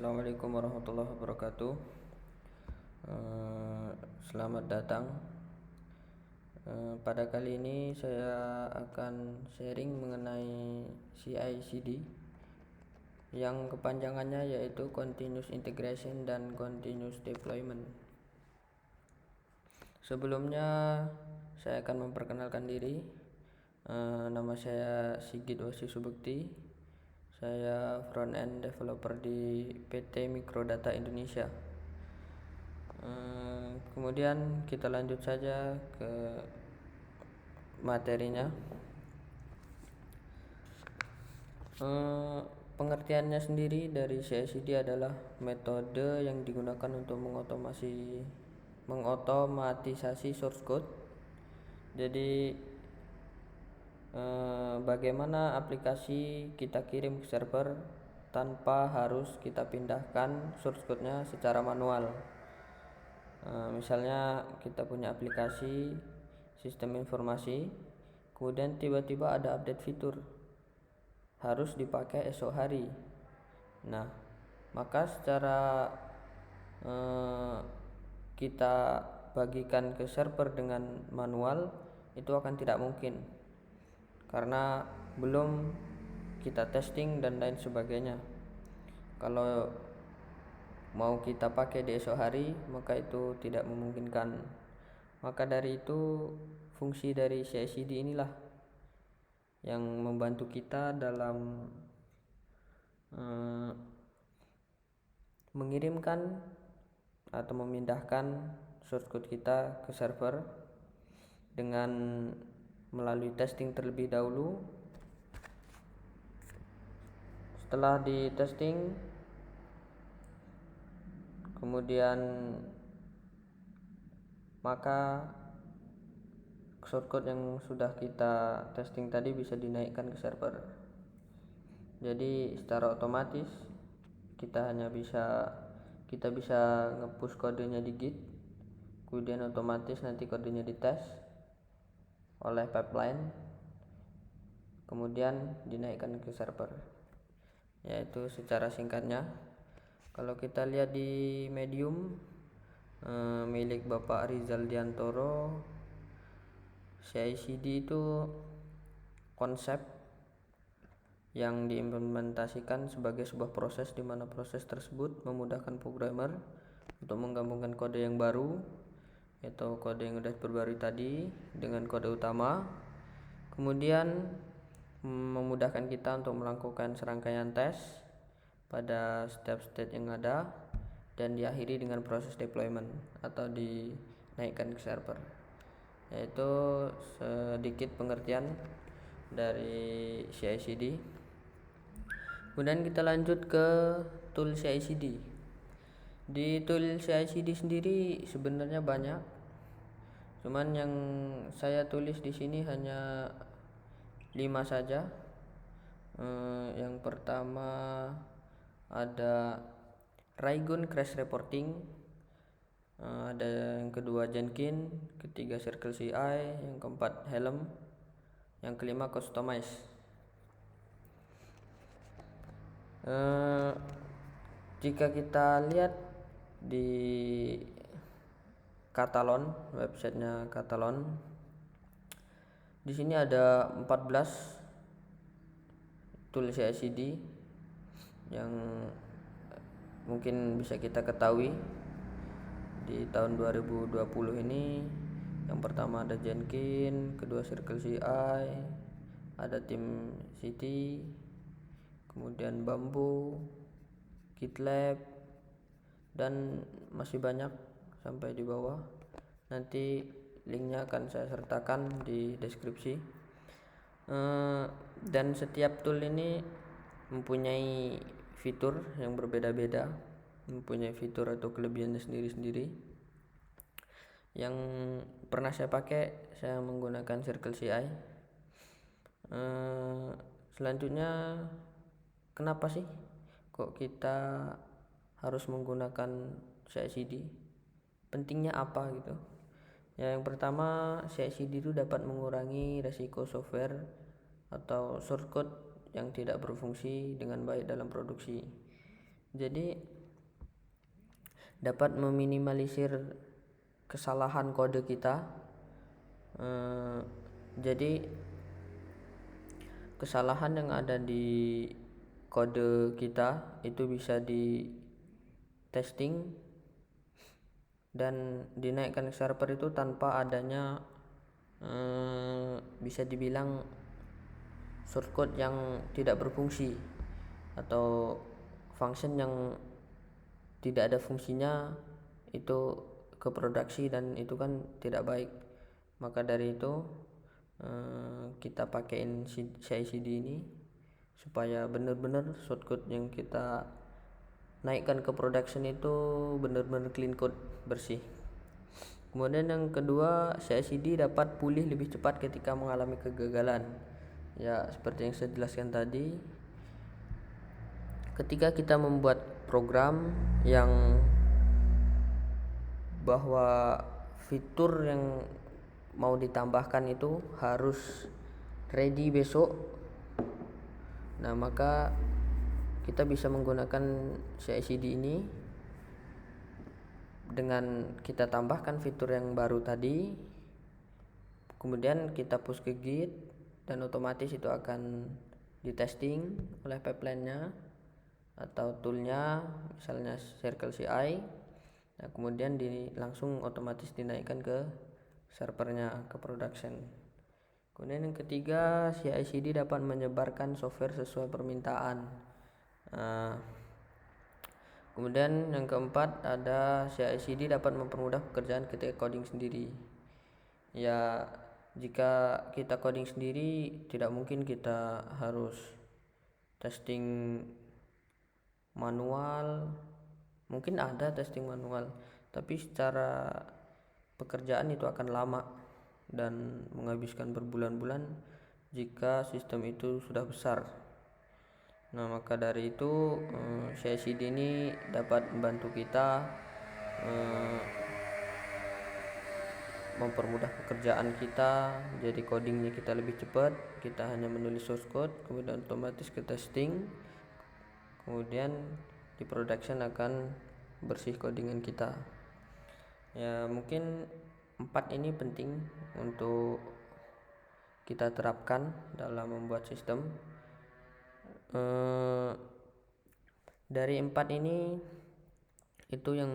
Assalamualaikum warahmatullahi wabarakatuh. Selamat datang. Pada kali ini saya akan sharing mengenai CI/CD yang kepanjangannya yaitu Continuous Integration dan Continuous Deployment. Sebelumnya saya akan memperkenalkan diri. Nama saya Sigit Wasi Subekti. Saya front end developer di PT Mikrodata Indonesia. Kemudian kita lanjut saja ke materinya. Pengertiannya sendiri dari CI/CD adalah metode yang digunakan untuk mengotomatisasi source code. Jadi bagaimana aplikasi kita kirim ke server tanpa harus kita pindahkan source code-nya secara manual. Misalnya kita punya aplikasi sistem informasi, kemudian tiba-tiba ada update fitur harus dipakai esok hari. Nah, maka secara kita bagikan ke server dengan manual itu akan tidak mungkin, karena belum kita testing dan lain sebagainya. Kalau mau kita pakai di esok hari, maka itu tidak memungkinkan. Maka dari itu fungsi dari CI/CD inilah yang membantu kita dalam mengirimkan atau memindahkan source code kita ke server dengan melalui testing terlebih dahulu. Setelah di testing, kemudian maka shortcode yang sudah kita testing tadi bisa dinaikkan ke server. Jadi secara otomatis kita bisa nge-push kodenya di Git, kemudian otomatis nanti kodenya dites oleh pipeline, kemudian dinaikkan ke server. Yaitu secara singkatnya. Kalau kita lihat di Medium milik Bapak Rizal Diantoro, CI/CD itu konsep yang diimplementasikan sebagai sebuah proses di mana proses tersebut memudahkan programmer untuk menggabungkan kode yang baru atau kode yang sudah diperbarui tadi dengan kode utama, kemudian memudahkan kita untuk melakukan serangkaian tes pada step-step yang ada, dan diakhiri dengan proses deployment atau dinaikkan ke server. Yaitu sedikit pengertian dari CI/CD. Kemudian kita lanjut ke tool CI/CD. Di tool CI/CD sendiri sebenarnya banyak, cuman yang saya tulis di sini hanya 5 saja. Yang pertama ada Raygun Crash Reporting, ada yang kedua Jenkins, ketiga Circle CI, yang keempat Helm, yang kelima Customize. Jika kita lihat di Catalon, websitenya Catalon, di sini ada 14 tool CI/CD yang mungkin bisa kita ketahui di tahun 2020 ini. Yang pertama ada Jenkins, kedua Circle CI, ada Team City, kemudian Bamboo, GitLab, dan masih banyak sampai di bawah. Nanti linknya akan saya sertakan di deskripsi. Dan setiap tool ini mempunyai fitur yang berbeda-beda, mempunyai fitur atau kelebihannya sendiri-sendiri. Yang pernah saya pakai, saya menggunakan Circle CI. Selanjutnya, kenapa sih kok kita harus menggunakan CI/CD? Pentingnya apa gitu? Ya, yang pertama, CI/CD itu dapat mengurangi resiko software atau source code yang tidak berfungsi dengan baik dalam produksi. Jadi dapat meminimalisir kesalahan kode kita. Jadi kesalahan yang ada di kode kita itu bisa di testing dan dinaikkan ke server itu tanpa adanya bisa dibilang shortcode yang tidak berfungsi atau function yang tidak ada fungsinya itu ke produksi, dan itu kan tidak baik. Maka dari itu kita pakaiin CI/CD ini supaya benar-benar shortcode yang kita naikkan ke production itu benar-benar clean code, bersih. Kemudian yang kedua, CI/CD dapat pulih lebih cepat ketika mengalami kegagalan. Ya, seperti yang saya jelaskan tadi, ketika kita membuat program yang bahwa fitur yang mau ditambahkan itu harus ready besok, nah maka kita bisa menggunakan CI/CD ini dengan kita tambahkan fitur yang baru tadi, kemudian kita push ke Git, dan otomatis itu akan ditesting oleh pipeline-nya atau toolnya, misalnya Circle CI. Nah, kemudian langsung otomatis dinaikkan ke servernya, ke production. Kemudian yang ketiga, CI/CD dapat menyebarkan software sesuai permintaan. Kemudian yang keempat, ada CI/CD dapat mempermudah pekerjaan ketika coding sendiri. Ya, jika kita coding sendiri tidak mungkin kita harus testing manual. Mungkin ada testing manual, tapi secara pekerjaan itu akan lama dan menghabiskan berbulan-bulan jika sistem itu sudah besar. Nah, maka dari itu CI/CD ini dapat membantu kita mempermudah pekerjaan kita. Jadi codingnya kita lebih cepat, kita hanya menulis source code, kemudian otomatis ke testing, kemudian di production akan bersih codingan kita. Ya, mungkin 4 ini penting untuk kita terapkan dalam membuat sistem. Dari 4 ini itu yang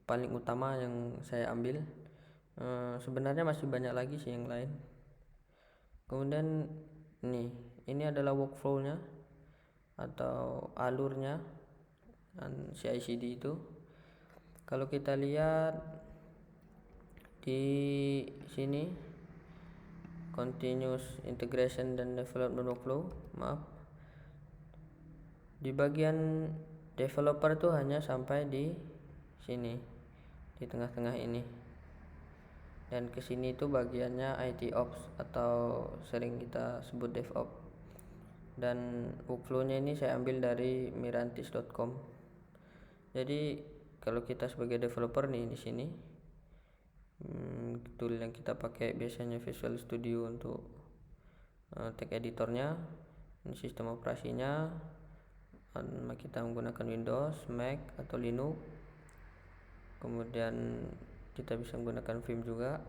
paling utama yang saya ambil. Sebenarnya masih banyak lagi sih yang lain. Kemudian ini adalah workflow-nya atau alurnya dan CI/CD itu. Kalau kita lihat di sini, continuous integration dan development workflow, di bagian developer itu hanya sampai di sini, di tengah-tengah ini, dan kesini itu bagiannya IT Ops atau sering kita sebut DevOps. Dan workflow-nya ini saya ambil dari mirantis.com. Jadi kalau kita sebagai developer nih di sini, tool yang kita pakai biasanya Visual Studio untuk tag editornya, sistem operasinya kita menggunakan Windows, Mac atau Linux. Kemudian kita bisa menggunakan Vim juga.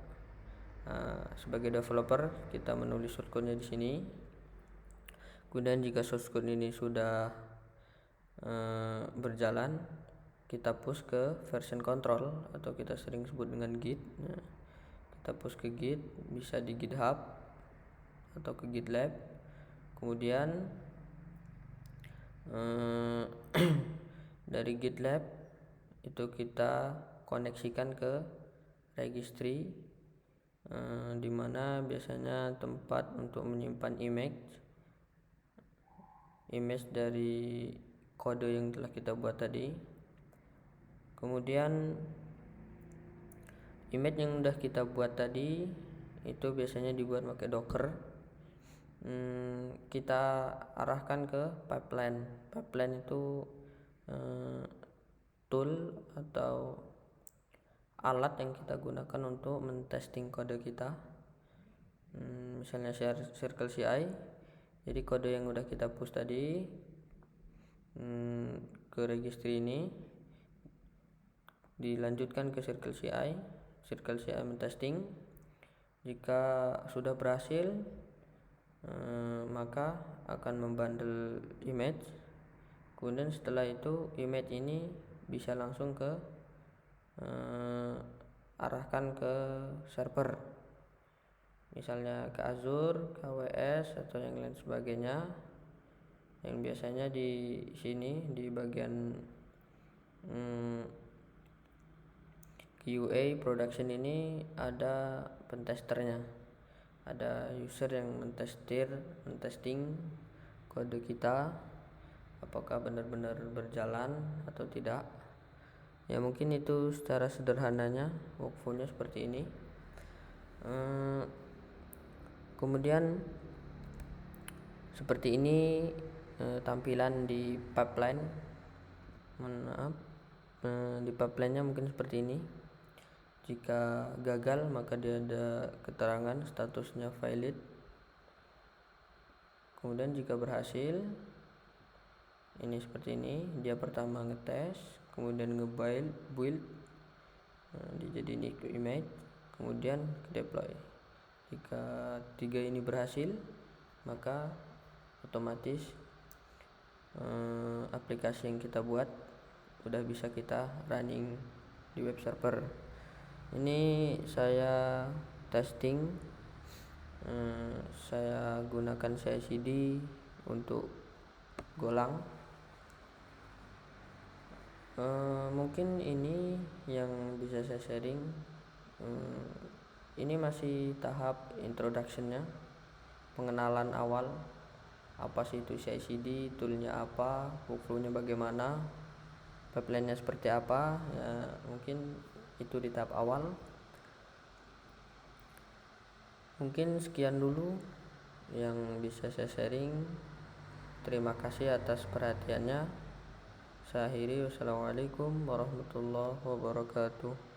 Sebagai developer kita menulis shortcode-nya di sini. Kemudian jika source code ini sudah berjalan, kita push ke version control atau kita sering sebut dengan Git. Kita push ke Git, bisa di GitHub atau ke GitLab. Kemudian dari GitLab itu kita koneksikan ke registry, dimana biasanya tempat untuk menyimpan image dari kode yang telah kita buat tadi. Kemudian image yang sudah kita buat tadi itu biasanya dibuat pakai Docker. Kita arahkan ke pipeline. Pipeline itu tool atau alat yang kita gunakan untuk mentesting kode kita. Misalnya Circle CI. Jadi kode yang udah kita push tadi ke registry ini, dilanjutkan ke Circle CI mentesting. Jika sudah berhasil, maka akan membundle image. Kemudian setelah itu image ini bisa langsung ke arahkan ke server, misalnya ke Azure, ke AWS atau yang lain sebagainya. Yang biasanya di sini di bagian QA production ini ada pentesternya, ada user yang mentesting kode kita apakah benar-benar berjalan atau tidak. Ya mungkin itu secara sederhananya workflow-nya seperti ini. Kemudian seperti ini tampilan di pipeline. Di pipeline-nya mungkin seperti ini. Jika gagal maka dia ada keterangan statusnya valid. Kemudian jika berhasil, ini seperti ini. Dia pertama ngetes, kemudian ngebuild, dijadiin image, kemudian deploy. Jika 3 ini berhasil, maka otomatis aplikasi yang kita buat udah bisa kita running di web server. Ini saya testing, saya gunakan CI/CD untuk Golang. Mungkin ini yang bisa saya sharing. Ini masih tahap introduction-nya, pengenalan awal. Apa sih itu CI/CD, toolnya apa, workflow-nya bagaimana, pipeline-nya seperti apa, ya mungkin itu di tahap awal. Mungkin sekian dulu yang bisa saya sharing. Terima kasih atas perhatiannya. Saya akhiri, wassalamualaikum warahmatullahi wabarakatuh.